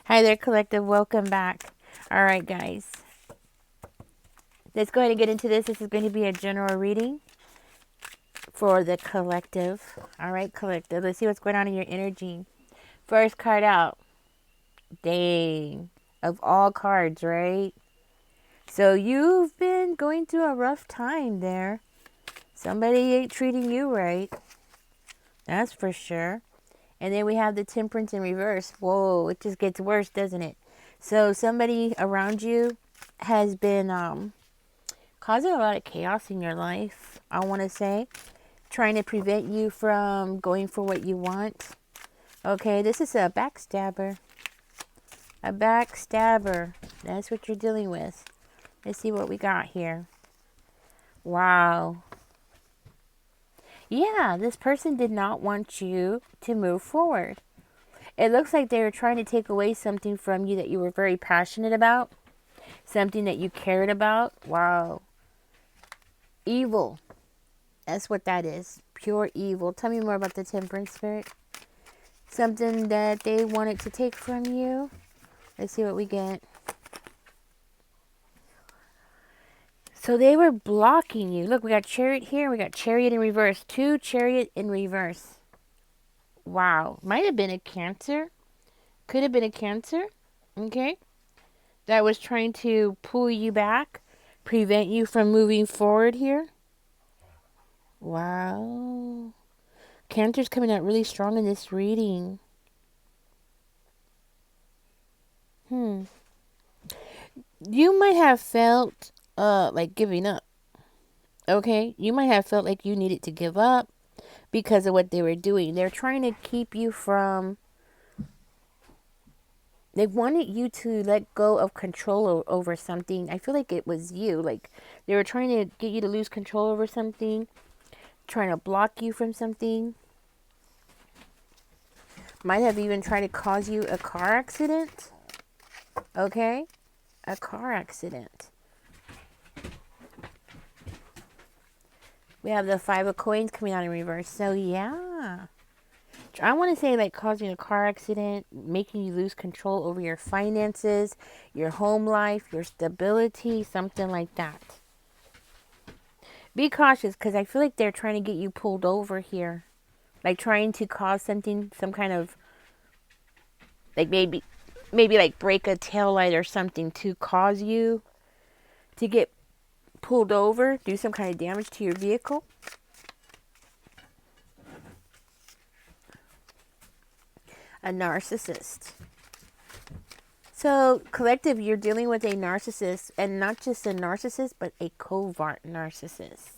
Hi there, collective. Welcome back. All right, guys. Let's go ahead and get into this. This is going to be a general reading for the collective. All right, collective. Let's see what's going on in your energy. First card out. Dang. Of all cards, right? So you've been going through a rough time there. Somebody ain't treating you right. That's for sure. And then we have the Temperance in reverse. Whoa, it just gets worse, doesn't it? So somebody around you has been causing a lot of chaos in your life, I want to say. Trying to prevent you from going for what you want. Okay, this is a backstabber. A backstabber. That's what you're dealing with. Let's see what we got here. Wow. Yeah, this person did not want you to move forward. It looks like they were trying to take away something from you that you were very passionate about. Something that you cared about. Wow. Evil. That's what that is. Pure evil. Tell me more about the Temperance Spirit. Something that they wanted to take from you. Let's see what we get. So they were blocking you. Look, we got Chariot here. We got Chariot in reverse. 2 Chariot in reverse. Wow. Might have been a Cancer. Could have been a Cancer. Okay. That was trying to pull you back. Prevent you from moving forward here. Wow. Cancer's coming out really strong in this reading. You might have felt like giving up. Okay? You might have felt like you needed to give up because of what they were doing. They're trying to keep you from, they wanted you to let go of control over something. I feel like it was you. Like they were trying to get you to lose control over something, trying to block you from something. Might have even tried to cause you a car accident. Okay? A car accident. We have the 5 of coins coming out in reverse. So yeah. I want to say like causing a car accident, making you lose control over your finances, your home life, your stability, something like that. Be cautious because I feel like they're trying to get you pulled over here. Like trying to cause something, some kind of, like maybe like break a tail light or something to cause you to get pulled over, do some kind of damage to your vehicle. A narcissist. So, collective, you're dealing with a narcissist, and not just a narcissist, but a covert narcissist.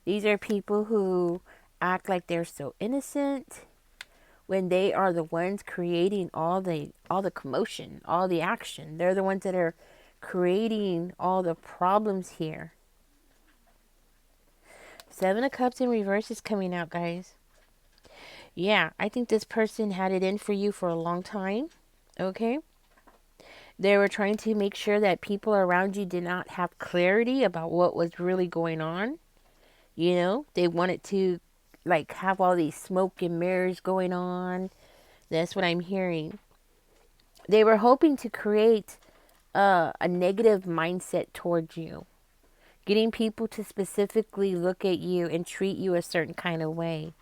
These are people who act like they're so innocent when they are the ones creating all the commotion, all the action. They're the ones that are creating all the problems here. 7 of Cups in reverse is coming out, guys. Yeah, I think this person had it in for you for a long time. Okay? They were trying to make sure that people around you did not have clarity about what was really going on. You know, they wanted to like have all these smoke and mirrors going on. That's what I'm hearing. They were hoping to create a negative mindset towards you, getting people to specifically look at you and treat you a certain kind of way.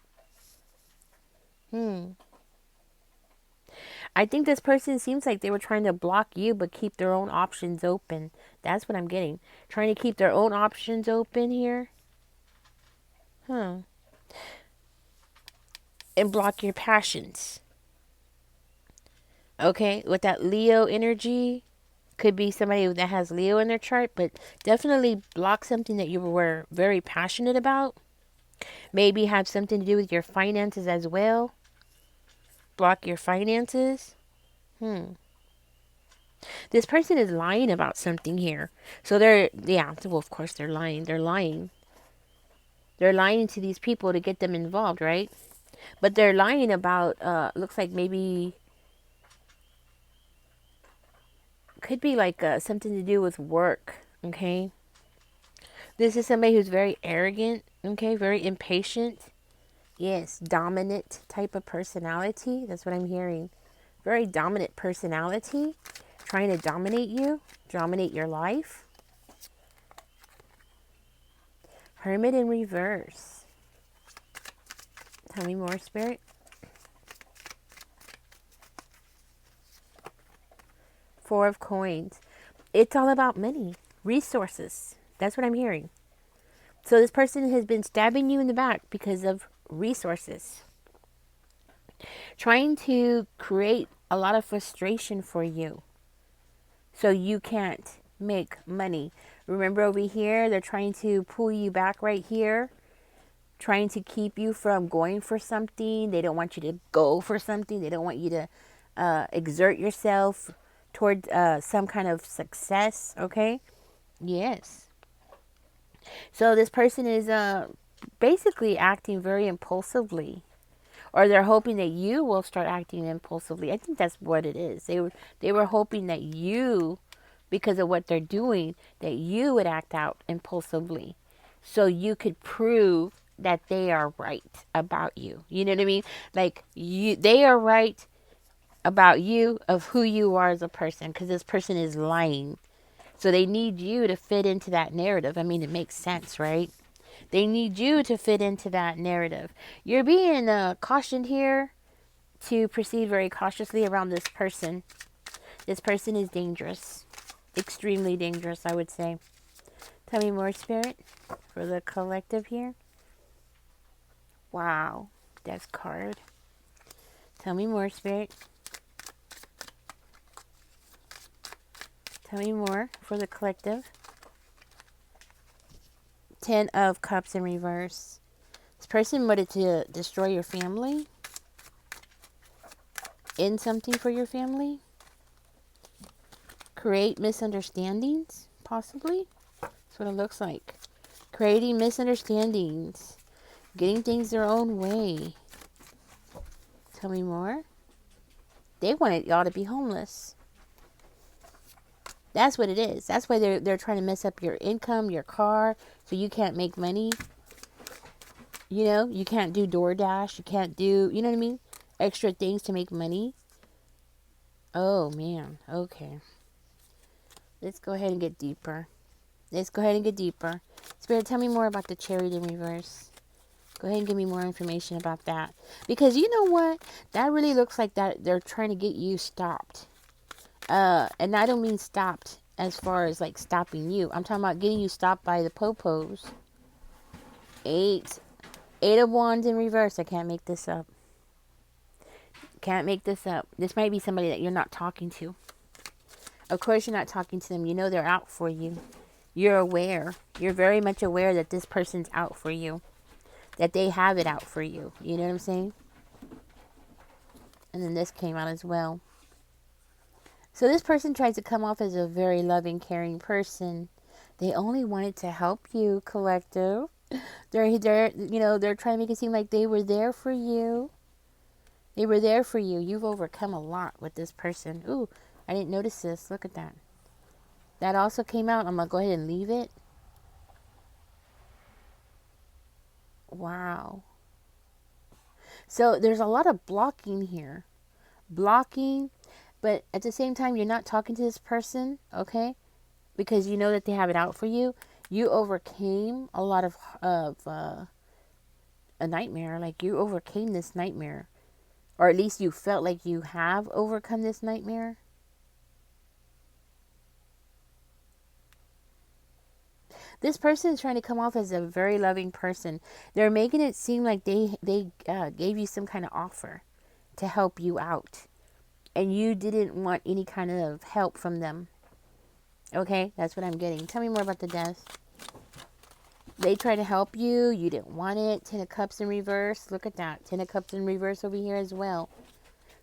I think this person seems like they were trying to block you but keep their own options open. That's what I'm getting. Trying to keep their own options open here. And block your passions. Okay? With that Leo energy, could be somebody that has Leo in their chart, but definitely block something that you were very passionate about. Maybe have something to do with your finances as well. Block your finances. This person is lying about something here. So yeah, well, of course they're lying. They're lying. They're lying to these people to get them involved, right? But they're lying about, looks like maybe, could be like something to do with work, okay? This is somebody who's very arrogant, okay? Very impatient. Yes, dominant type of personality. That's what I'm hearing. Very dominant personality, trying to dominate you, dominate your life. Hermit in reverse. Tell me more, Spirit. Four of Coins. It's all about money, resources. That's what I'm hearing. So this person has been stabbing you in the back because of resources. Trying to create a lot of frustration for you so you can't make money. Remember over here, they're trying to pull you back right here, trying to keep you from going for something. They don't want you to go for something. They don't want you to exert yourself towards some kind of success, okay? Yes. So this person is basically acting very impulsively, or they're hoping that you will start acting impulsively. I think that's what it is. They were hoping that you, because of what they're doing, that you would act out impulsively, so you could prove that they are right about you. You know what I mean? Like they are right about you, of who you are as a person, because this person is lying. So they need you to fit into that narrative. I mean, it makes sense, right? They need you to fit into that narrative. You're being cautioned here to proceed very cautiously around this person. This person is dangerous. Extremely dangerous, I would say. Tell me more, Spirit, for the collective here. Wow. Death card. Tell me more, Spirit. Tell me more for the collective. 10 of Cups in reverse. This person wanted to destroy your family. End something for your family. Create misunderstandings, possibly. That's what it looks like. Creating misunderstandings. Getting things their own way. Tell me more. They wanted y'all to be homeless. That's what it is. That's why they're trying to mess up your income, your car, so you can't make money. You know, you can't do DoorDash. You can't do, you know what I mean? Extra things to make money. Oh, man. Okay. Let's go ahead and get deeper. Spirit, tell me more about the Chariot in reverse. Go ahead and give me more information about that. Because you know what? That really looks like that they're trying to get you stopped. And I don't mean stopped as far as like stopping you. I'm talking about getting you stopped by the popos. Eight of Wands in reverse. I can't make this up. This might be somebody that you're not talking to. Of course you're not talking to them. You know they're out for you. You're aware. You're very much aware that this person's out for you. That they have it out for you. You know what I'm saying? And then this came out as well. So this person tries to come off as a very loving, caring person. They only wanted to help you, collective. They're trying to make it seem like they were there for you. They were there for you. You've overcome a lot with this person. Ooh, I didn't notice this. Look at that. That also came out. I'm going to go ahead and leave it. Wow. So there's a lot of blocking here. Blocking, but at the same time, you're not talking to this person, okay? Because you know that they have it out for you. You overcame a lot of a nightmare. Like you overcame this nightmare. Or at least you felt like you have overcome this nightmare. This person is trying to come off as a very loving person. They're making it seem like they gave you some kind of offer to help you out. And you didn't want any kind of help from them. Okay, that's what I'm getting. Tell me more about the Death. They tried to help you. You didn't want it. 10 of Cups in reverse. Look at that. 10 of Cups in reverse over here as well.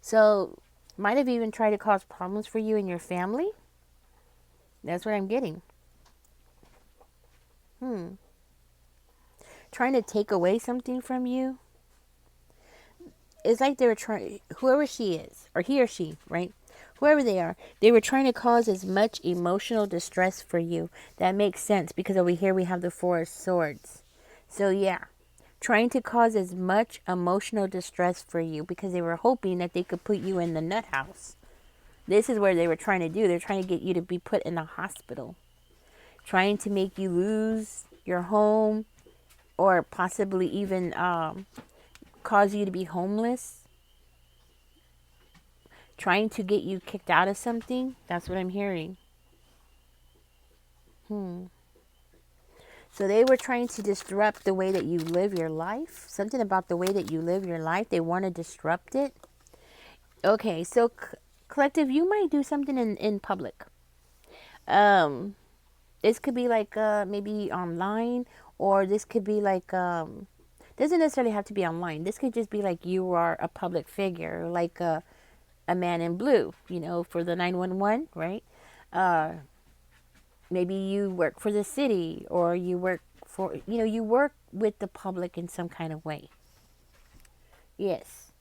So, might have even tried to cause problems for you and your family. That's what I'm getting. Trying to take away something from you. It's like they were trying, whoever she is, or he or she, right? Whoever they are, they were trying to cause as much emotional distress for you. That makes sense because over here we have the Four of Swords. So yeah, trying to cause as much emotional distress for you because they were hoping that they could put you in the nut house. This is where they were trying to do. They're trying to get you to be put in a hospital, trying to make you lose your home, or possibly even cause you to be homeless, trying to get you kicked out of something. That's what I'm hearing. So they were trying to disrupt the way that you live your life. Something about the way that you live your life. They want to disrupt it. Okay, so collective, you might do something in public. Um, this could be like maybe online, or this could be like doesn't necessarily have to be online. This could just be like you are a public figure, like a man in blue, for the 911, right? Uh, Maybe you work for the city, or you work for, you work with the public in some kind of way. Yes,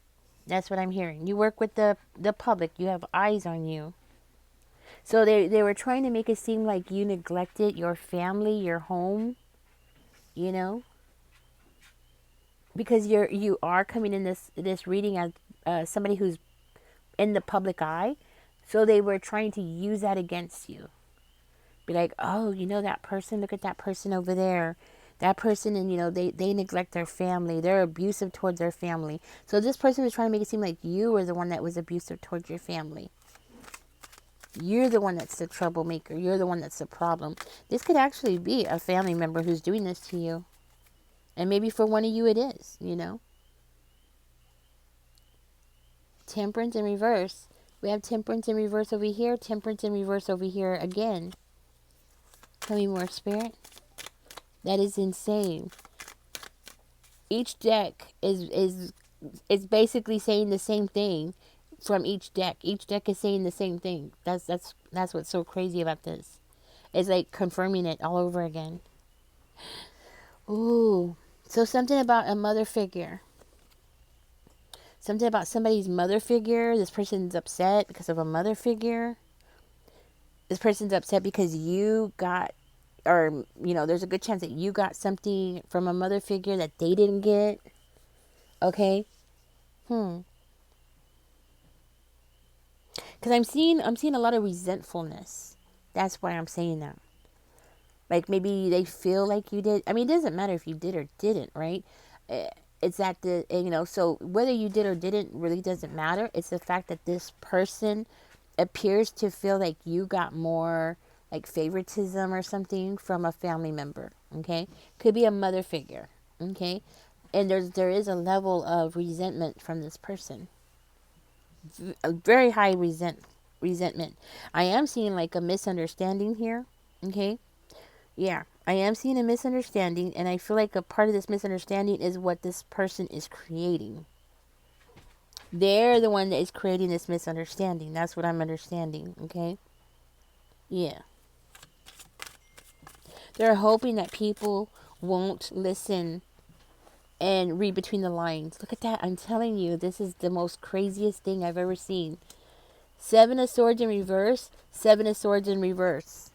that's what I'm hearing. You work with the public. You have eyes on you. So they were trying to make it seem like you neglected your family, your home, you know, because you are coming in this reading as somebody who's in the public eye. So they were trying to use that against you. Be like, oh, that person, look at that person over there. That person, and they neglect their family. They're abusive towards their family. So this person was trying to make it seem like you were the one that was abusive towards your family. You're the one that's the troublemaker. You're the one that's the problem. This could actually be a family member who's doing this to you. And maybe for one of you it is, Temperance in reverse. We have temperance in reverse over here. Temperance in reverse over here again. Tell me more, Spirit. That is insane. Each deck is basically saying the same thing from each deck. Each deck is saying the same thing. That's what's so crazy about this. It's like confirming it all over again. Ooh. So something about a mother figure. Something about somebody's mother figure. This person's upset because of a mother figure. This person's upset because you got, or, there's a good chance that you got something from a mother figure that they didn't get. Okay? Because I'm seeing a lot of resentfulness. That's why I'm saying that. Like maybe they feel like you did. I mean, it doesn't matter if you did or didn't, right? It's that so whether you did or didn't really doesn't matter. It's the fact that this person appears to feel like you got more like favoritism or something from a family member. Okay, could be a mother figure. Okay, and there is a level of resentment from this person. A very high resentment. I am seeing like a misunderstanding here. Okay, yeah, I am seeing a misunderstanding, and I feel like a part of this misunderstanding is what this person is creating. They're the one that is creating this misunderstanding. That's what I'm understanding, okay? Yeah. They're hoping that people won't listen and read between the lines. Look at that. I'm telling you, this is the most craziest thing I've ever seen. 7 of Swords in reverse, 7 of Swords in reverse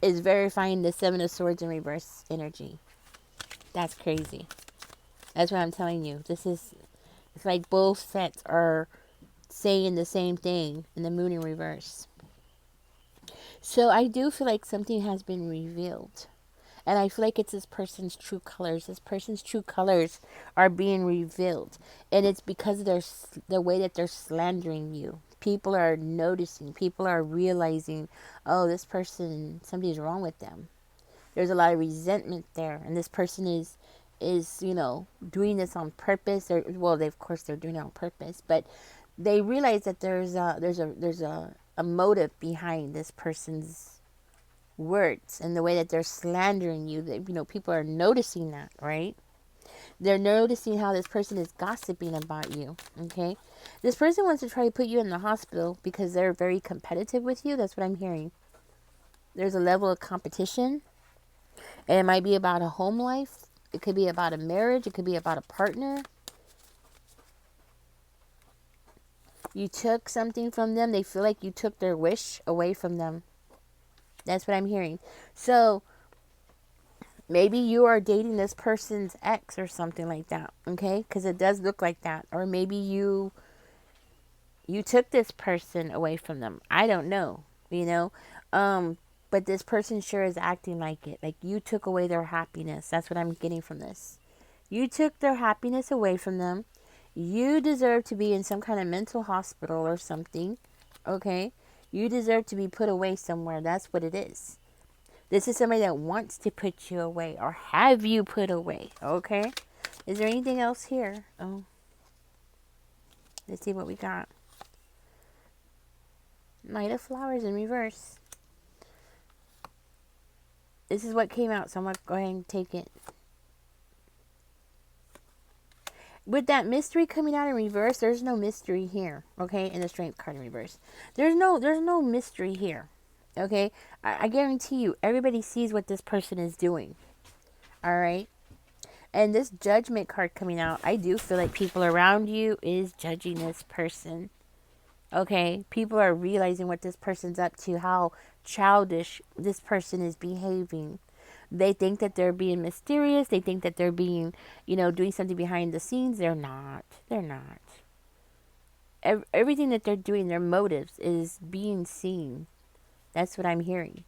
is verifying the 7 of Swords in reverse energy. That's crazy. That's what I'm telling you. It's like both sets are saying the same thing in the Moon in reverse. So I do feel like something has been revealed. And I feel like it's this person's true colors. This person's true colors are being revealed. And it's because of the way that they're slandering you. People are noticing. People are realizing, oh, this person, something's wrong with them. There's a lot of resentment there. And this person is doing this on purpose. Of course they're doing it on purpose. But they realize that there's a motive behind this person's words and the way that they're slandering you. That people are noticing that, right? They're noticing how this person is gossiping about you. Okay, this person wants to try to put you in the hospital because they're very competitive with you. That's what I'm hearing. There's a level of competition, and it might be about a home life. It could be about a marriage. It could be about a partner. You took something from them. They feel like you took their wish away from them. That's what I'm hearing. So Maybe you are dating this person's ex or something like that, okay? Because it does look like that. Or maybe you took this person away from them. I don't know, you know. But this person sure is acting like it. Like you took away their happiness. That's what I'm getting from this. You took their happiness away from them. You deserve to be in some kind of mental hospital or something. Okay? You deserve to be put away somewhere. That's what it is. This is somebody that wants to put you away or have you put away. Okay? Is there anything else here? Oh, let's see what we got. Knight of Flowers in reverse. This is what came out, so I'm going to go ahead and take it. With that mystery coming out in reverse, there's no mystery here, okay? In the Strength card in reverse. There's no mystery here, okay? I guarantee you, everybody sees what this person is doing, all right? And this Judgment card coming out, I do feel like people around you is judging this person, okay? People are realizing what this person's up to, how childish this person is behaving. They think that they're being mysterious. They think that they're being, doing something behind the scenes. They're not. They're not. Everything that they're doing, their motives is being seen. That's what I'm hearing.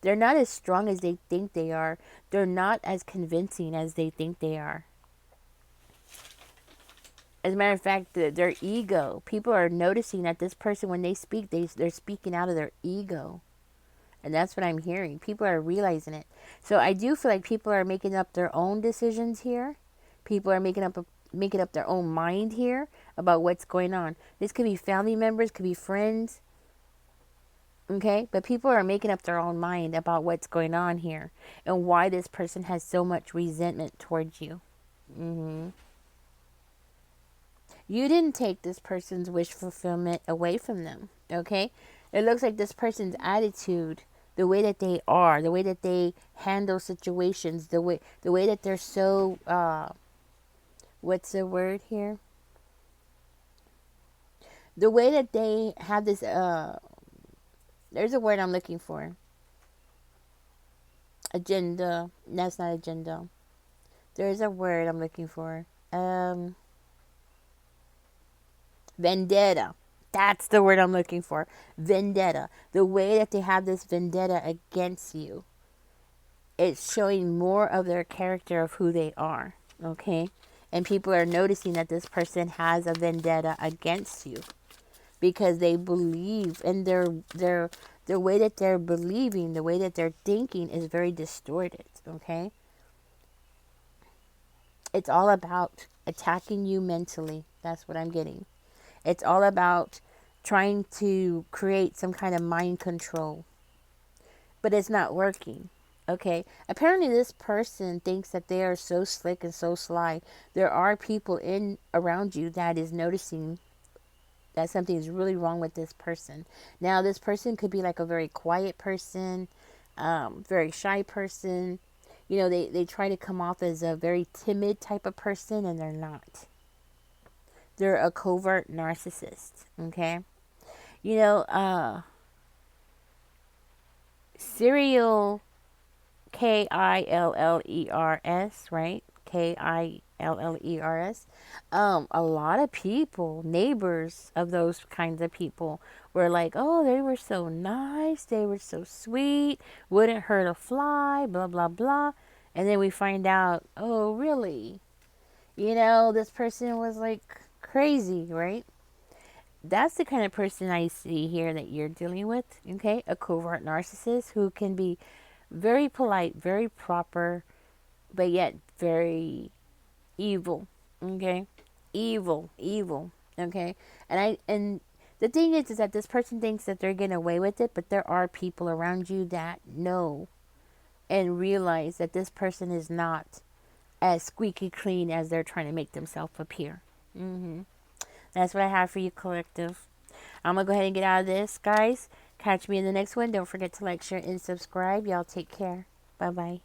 They're not as strong as they think they are. They're not as convincing as they think they are. As a matter of fact, their ego. People are noticing that this person, when they speak, they're speaking out of their ego. And that's what I'm hearing. People are realizing it. So I do feel like people are making up their own decisions here. People are making up their own mind here about what's going on. This could be family members, could be friends. Okay? But people are making up their own mind about what's going on here and why this person has so much resentment towards you. You didn't take this person's wish fulfillment away from them. Okay? It looks like this person's attitude, the way that they are, the way that they handle situations, the way that they're so what's the word here? The way that they have this there's a word I'm looking for. Agenda. That's not agenda. There's a word I'm looking for. Vendetta. That's the word I'm looking for. Vendetta. The way that they have this vendetta against you. It's showing more of their character of who they are. Okay? And people are noticing that this person has a vendetta against you. Because they believe, and the way that they're believing, the way that they're thinking is very distorted. Okay? It's all about attacking you mentally. That's what I'm getting. It's all about trying to create some kind of mind control. But it's not working. Okay? Apparently this person thinks that they are so slick and so sly. There are people around you that is noticing that something is really wrong with this person. Now, this person could be like a very quiet person, very shy person. They try to come off as a very timid type of person, and they're not. They're a covert narcissist, okay? Serial Killers, right? Killers. A lot of people, neighbors of those kinds of people, were like, oh, they were so nice, they were so sweet, wouldn't hurt a fly, blah, blah, blah. And then we find out, oh, really? This person was like crazy, right? That's the kind of person I see here that you're dealing with, okay? A covert narcissist who can be very polite, very proper, but yet very evil, okay? Evil, okay? And the thing is that this person thinks that they're getting away with it, but there are people around you that know and realize that this person is not as squeaky clean as they're trying to make themselves appear. That's what I have for you, collective. I'm going to go ahead and get out of this, guys. Catch me in the next one. Don't forget to like, share, and subscribe. Y'all take care. Bye-bye.